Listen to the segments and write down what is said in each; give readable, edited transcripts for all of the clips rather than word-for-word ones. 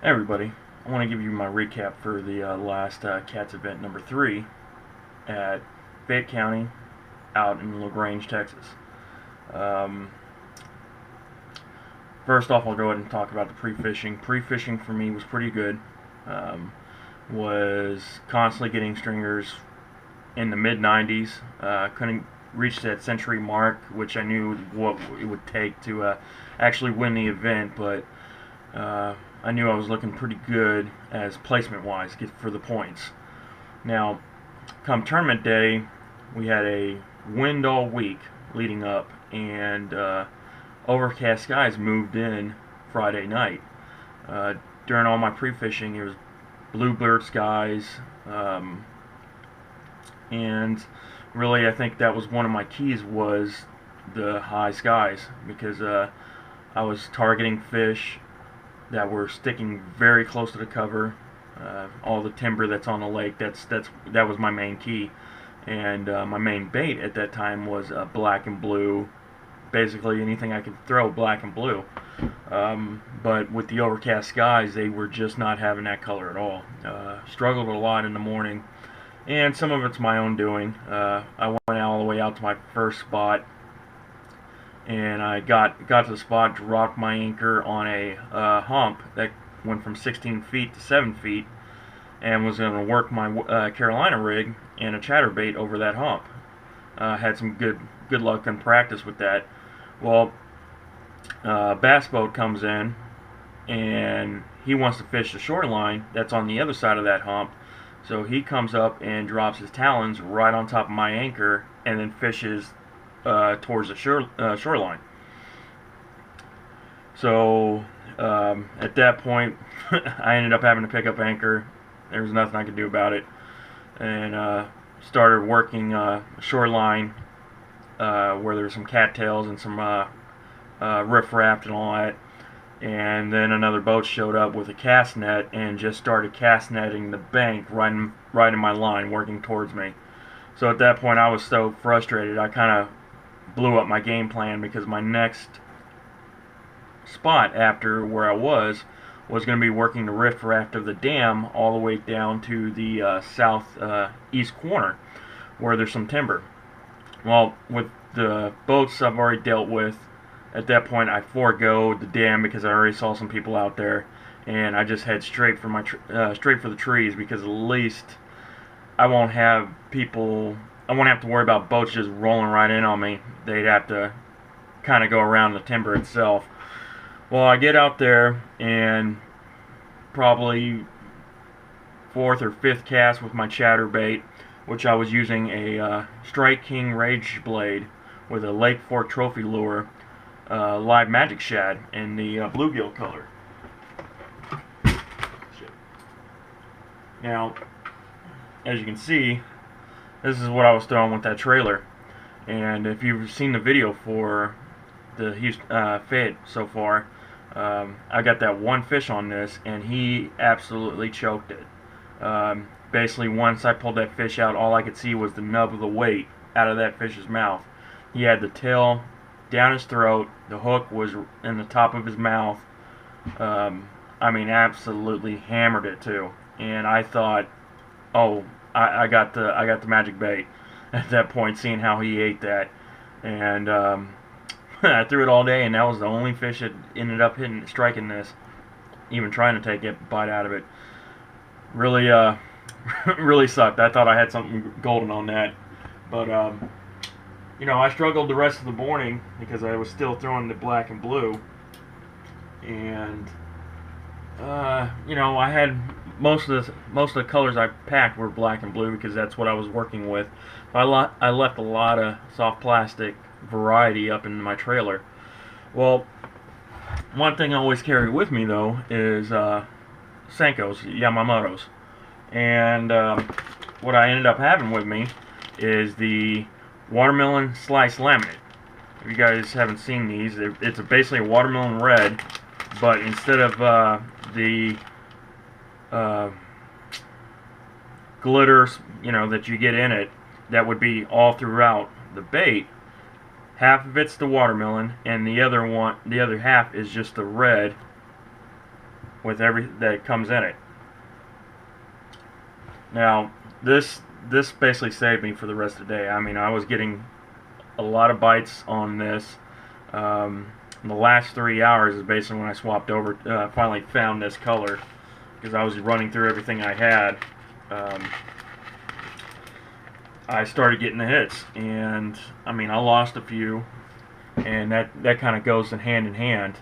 Hey everybody, I want to give you my recap for the last KATS event number 3 at Fayette County out in LaGrange, Texas. Um, First off, I'll go ahead and talk about the pre-fishing. Pre-fishing for me was pretty good. Um, was constantly getting stringers in the mid-90s. Couldn't reach that century mark, which I knew what it would take to actually win the event, but I knew I was looking pretty good as placement-wise for the points. Now, come tournament day, we had a wind all week leading up, and overcast skies moved in Friday night. During all my pre-fishing, it was bluebird skies, and really, I think that was one of my keys was the high skies because I was targeting fish that were sticking very close to the cover. All the timber that's on the lake, that was my main key, and my main bait at that time was black and blue. Basically, anything I could throw black and blue. But with the overcast skies, they were just not having that color at all. Struggled a lot in the morning, and some of it's my own doing. I went all the way out to my first spot, and I got to the spot, dropped my anchor on a hump that went from 16 feet to 7 feet, and was going to work my Carolina rig and a chatterbait over that hump. Had some good luck and practice with that. Well, bass boat comes in, and he wants to fish the shoreline that's on the other side of that hump. So he comes up and drops his talons right on top of my anchor, and then fishes towards the shoreline. So at that point, I ended up having to pick up anchor. There was nothing I could do about it, and started working shoreline where there were some cattails and some riffraff and all that. And then another boat showed up with a cast net and just started cast netting the bank right in my line, working towards me. So at that point, I was so frustrated, I kind of blew up my game plan because my next spot after where I was going to be working the riffraff of the dam all the way down to the southeast corner where there's some timber. Well, with the boats I've already dealt with, at that point I forego the dam because I already saw some people out there, and I just head straight for the trees because at least I won't have to worry about boats just rolling right in on me. They'd have to kind of go around the timber itself. Well, I get out there, and probably fourth or fifth cast with my chatterbait, which I was using a Strike King Rage Blade with a Lake Fork Trophy lure, live magic shad in the bluegill color. Now, as you can see, this is what I was throwing with that trailer. And if you've seen the video for the Fayette so far, I got that one fish on this, and he absolutely choked it. Basically, once I pulled that fish out, all I could see was the nub of the weight out of that fish's mouth. He had the tail down his throat, the hook was in the top of his mouth. I mean, absolutely hammered it too. And I thought, oh, I got the magic bait at that point, seeing how he ate that. And I threw it all day, and that was the only fish that ended up striking this, even trying to take a bite out of it. Really, really sucked. I thought I had something golden on that, but you know, I struggled the rest of the morning because I was still throwing the black and blue, and you know, I had most of the colors I packed were black and blue because that's what I was working with. I left a lot of soft plastic variety up in my trailer. Well, one thing I always carry with me though is Senko's, Yamamoto's, and what I ended up having with me is the watermelon slice laminate. If you guys haven't seen these, it's basically a watermelon red, but instead of the glitters, you know, that you get in it, that would be all throughout the bait. Half of it's the watermelon, and the other half is just the red with every that comes in it. Now, this basically saved me for the rest of the day. I mean, I was getting a lot of bites on this. The last 3 hours is basically when I swapped over, finally found this color, because I was running through everything I had. I started getting the hits, and I mean, I lost a few, and that kind of goes in hand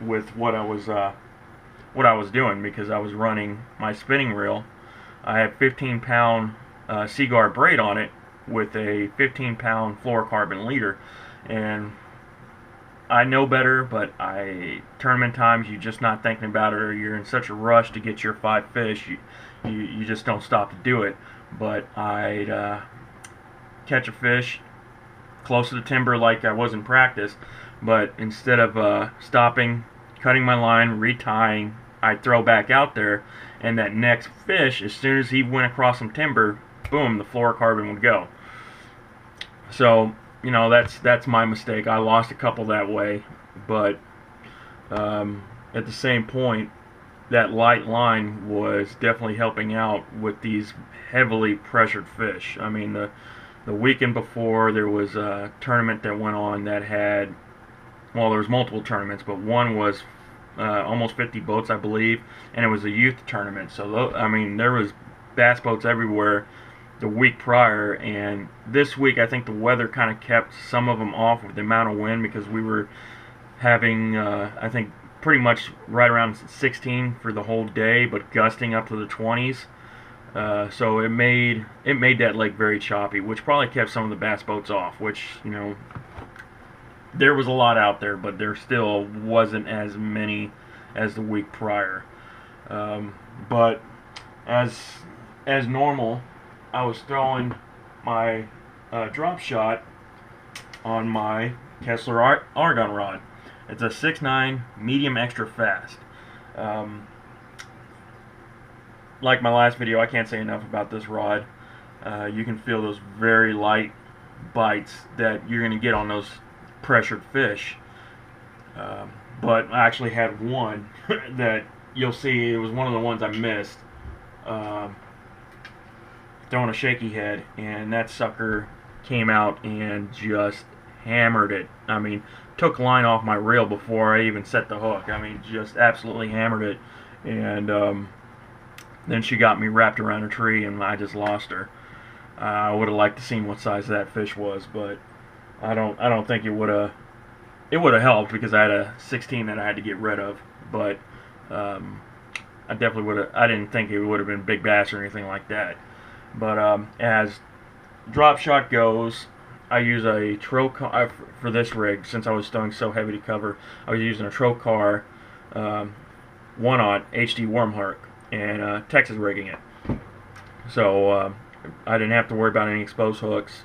with what I was doing, because I was running my spinning reel. I had 15-pound Seaguard braid on it with a 15-pound fluorocarbon leader, and I know better, but tournament times, you're just not thinking about it, or you're in such a rush to get your 5 fish, you just don't stop to do it. But I'd catch a fish close to the timber like I was in practice, but instead of stopping, cutting my line, retying, I'd throw back out there, and that next fish, as soon as he went across some timber, boom, the fluorocarbon would go. So, you know, that's my mistake. I lost a couple that way, but at the same point, that light line was definitely helping out with these heavily pressured fish. I mean, the weekend before, there was a tournament that went on that had, well, there was multiple tournaments, but one was almost 50 boats, I believe, and it was a youth tournament. So, I mean, there was bass boats everywhere the week prior, and this week I think the weather kind of kept some of them off with the amount of wind, because we were having, I think, pretty much right around 16 for the whole day, but gusting up to the 20s. So it made that lake very choppy, which probably kept some of the bass boats off, which, you know, there was a lot out there, but there still wasn't as many as the week prior. But as normal, I was throwing my drop shot on my Kessler Argon rod. It's a 6.9 medium extra fast. Like my last video, I can't say enough about this rod. You can feel those very light bites that you're going to get on those pressured fish. But I actually had one that you'll see, it was one of the ones I missed. Throwing a shaky head, and that sucker came out and just hammered it. I mean, took line off my reel before I even set the hook. I mean, just absolutely hammered it. And then she got me wrapped around a tree, and I just lost her. I would have liked to seen what size that fish was, but I don't think it would have helped, because I had a 16 that I had to get rid of. But I definitely would have. I didn't think it would have been big bass or anything like that. But as drop shot goes, I use a Trocar for this rig. Since I was throwing so heavy to cover, I was using a Trocar 1/0 HD worm hook and Texas rigging it. So I didn't have to worry about any exposed hooks.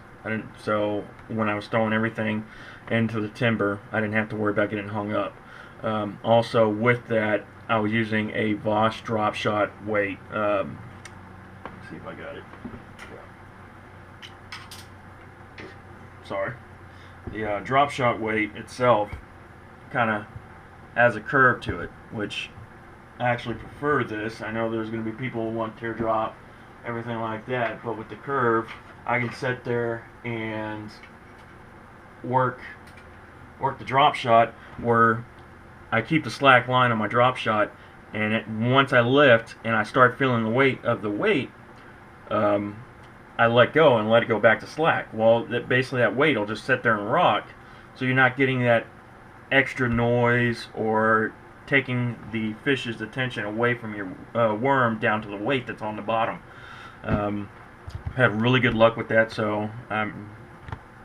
So when I was throwing everything into the timber, I didn't have to worry about getting hung up. Also, with that, I was using a Voss drop shot weight. See if I got it. Sorry. The drop shot weight itself kind of has a curve to it, which I actually prefer this. I know there's going to be people who want teardrop, everything like that, but with the curve, I can sit there and work the drop shot where I keep the slack line on my drop shot, and once I lift and I start feeling the weight of the weight, I let go and let it go back to slack. Well, basically that weight will just sit there and rock, so you're not getting that extra noise or taking the fish's attention away from your worm down to the weight that's on the bottom. I've had really good luck with that. So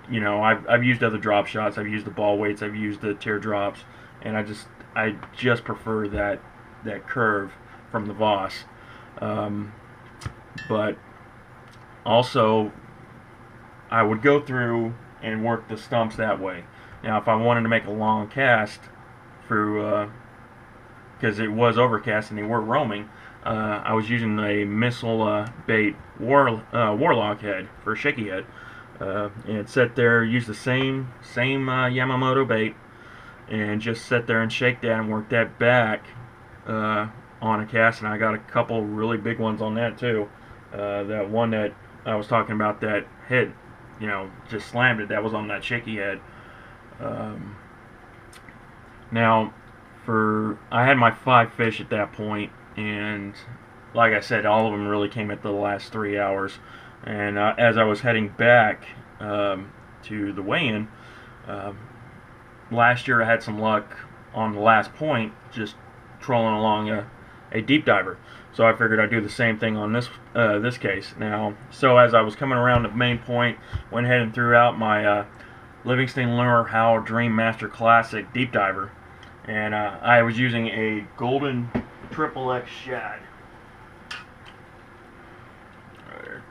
you know, I've used other drop shots, I've used the ball weights, I've used the teardrops, and I just prefer that curve from the Voss. But also, I would go through and work the stumps that way. Now, if I wanted to make a long cast through, because it was overcast and they were roaming, I was using a missile bait warlock head for a shaky head, and sit there, use the same Yamamoto bait, and just sit there and shake that and work that back on a cast, and I got a couple really big ones on that too. That one that I was talking about that hit, just slammed it. That was on that shaky head. Now, I had my 5 fish at that point, and like I said, all of them really came at the last 3 hours. And as I was heading back to the weigh-in, last year I had some luck on the last point, just trolling along a deep diver. So I figured I'd do the same thing on this case. Now, so as I was coming around the main point, went ahead and threw out my Livingston Lure Howl Dream Master Classic deep diver, and I was using a golden XXX shad. Right there.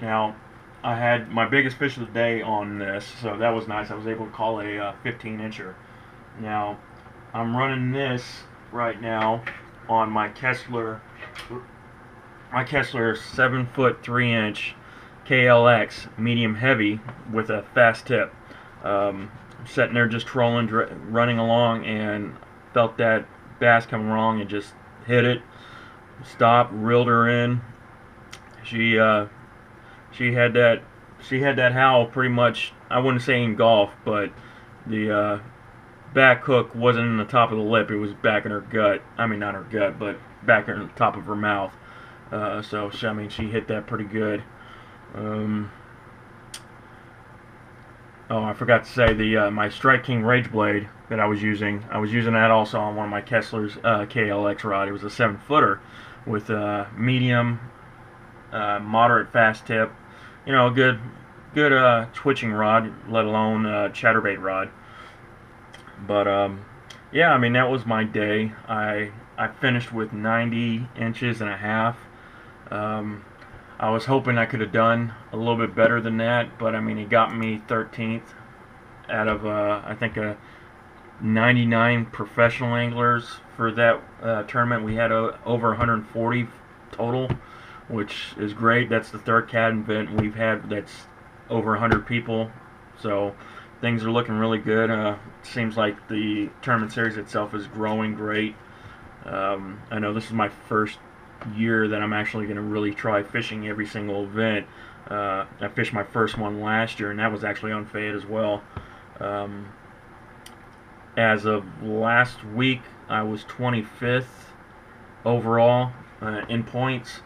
Now, I had my biggest fish of the day on this, so that was nice. I was able to call a 15-incher. Now, I'm running this right now on my Kessler 7-foot 3-inch KLX medium heavy with a fast tip. Sitting there just trolling, running along, and felt that bass come wrong and just hit it. Stopped, reeled her in. She had that howl pretty much, I wouldn't say engulfed, but the back hook wasn't in the top of the lip, it was back in her gut. I mean, not her gut, but back in the top of her mouth. So she hit that pretty good. Oh, I forgot to say my Strike King Rage Blade that I was using that also on one of my Kessler's KLX rod. It was a 7-footer with a medium, moderate fast tip. A good twitching rod, let alone chatterbait rod. But yeah, I mean, that was my day. I finished with 90 inches and a half. I was hoping I could have done a little bit better than that, but I mean, he got me 13th out of I think 99 professional anglers for that tournament. We had over 140 total, which is great. That's the third CAT event we've had that's over 100 people, so things are looking really good. Seems like the tournament series itself is growing great. I know this is my first year that I'm actually going to really try fishing every single event. I fished my first one last year, and that was actually on Fayette as well. As of last week, I was 25th overall in points.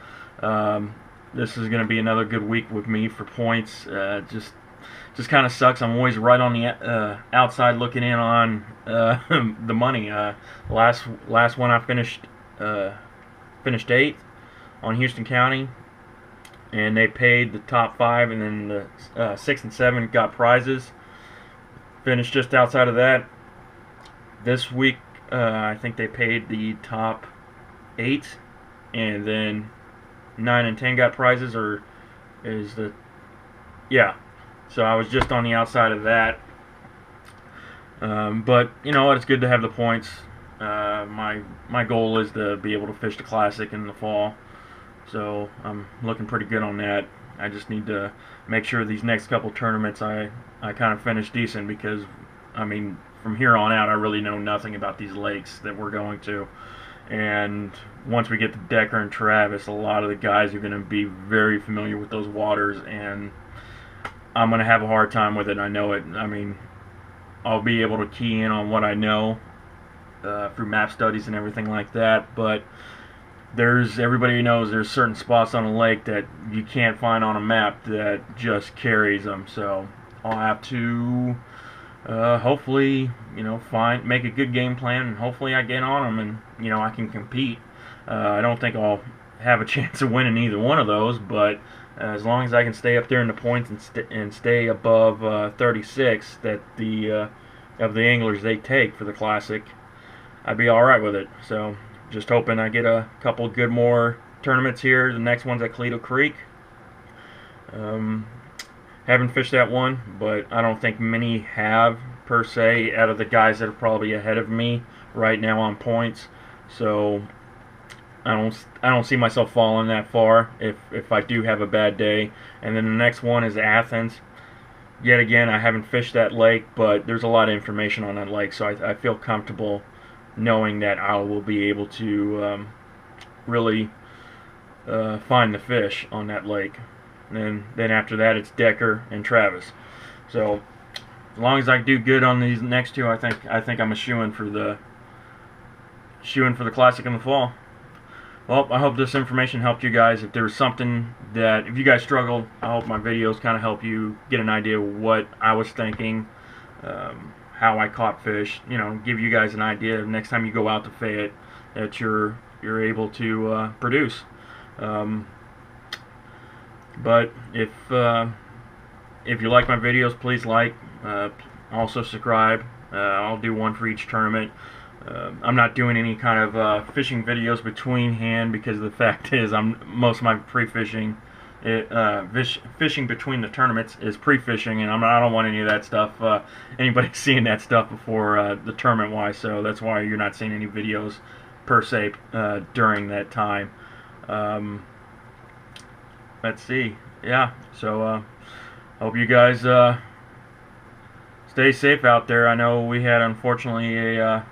This is going to be another good week with me for points. Just kind of sucks. I'm always right on the outside looking in on the money. Last one I finished 8th on Houston County, and they paid the top 5, and then the 6 and 7 got prizes. Finished just outside of that. This week, I think they paid the top 8, and then 9 and 10 got prizes, yeah. So I was just on the outside of that. But you know what? It's good to have the points. My goal is to be able to fish the Classic in the fall, so I'm looking pretty good on that. I just need to make sure these next couple tournaments I kind of finish decent, because I mean, from here on out I really know nothing about these lakes that we're going to, and once we get to Decker and Travis, a lot of the guys are going to be very familiar with those waters, and I'm going to have a hard time with it. I know it. I mean, I'll be able to key in on what I know through map studies and everything like that, but everybody knows there's certain spots on a lake that you can't find on a map that just carries them. So I'll have to hopefully, make a good game plan, and hopefully I get on them and I can compete. I don't think I'll have a chance of winning either one of those, but as long as I can stay up there in the points and stay above 36 that of the anglers they take for the Classic, I'd be all right with it. So just hoping I get a couple good more tournaments here. The next one's at Cleto Creek. Haven't fished that one, but I don't think many have per se out of the guys that are probably ahead of me right now on points. So I don't see myself falling that far if I do have a bad day. And then the next one is Athens. Yet again, I haven't fished that lake, but there's a lot of information on that lake, so I feel comfortable knowing that I will be able to really find the fish on that lake. And then after that, it's Decker and Travis. So as long as I do good on these next two, I think I'm a shoo-in for the Classic in the fall. Well, I hope this information helped you guys. If there was something that, if you guys struggled, I hope my videos kind of help you get an idea of what I was thinking, how I caught fish. You know, give you guys an idea of next time you go out to Fayette that you're able to produce. But if you like my videos, please like. Also subscribe. I'll do one for each tournament. I'm not doing any kind of fishing videos between hand because the fact is most of my pre-fishing, fishing between the tournaments is pre-fishing, and I don't want any of that stuff. Anybody seeing that stuff before the tournament wise, so that's why you're not seeing any videos per se during that time. Let's see. Yeah. So hope you guys stay safe out there. I know we had unfortunately a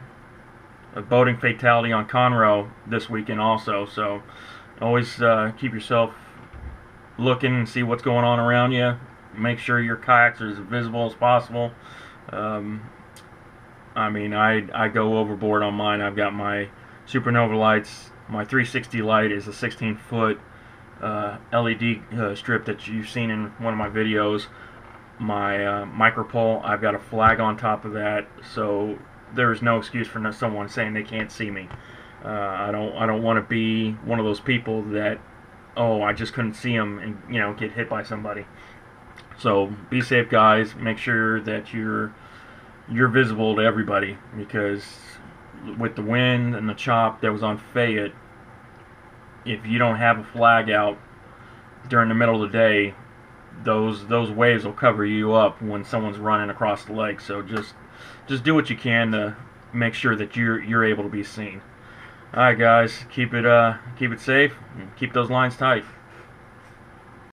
boating fatality on Conroe this weekend also, so always keep yourself looking and see what's going on around you. Make sure your kayaks are as visible as possible. I mean, I go overboard on mine. I've got my Supernova lights. My 360 light is a 16-foot LED strip that you've seen in one of my videos. My micro pole, I've got a flag on top of that, so there's no excuse for someone saying they can't see me. I don't want to be one of those people that, oh, I just couldn't see them and, you know, get hit by somebody. So be safe, guys. Make sure that you're visible to everybody, because with the wind and the chop that was on Fayette, if you don't have a flag out during the middle of the day, those waves will cover you up when someone's running across the lake. So just do what you can to make sure that you're able to be seen. All right, guys, keep it safe and keep those lines tight.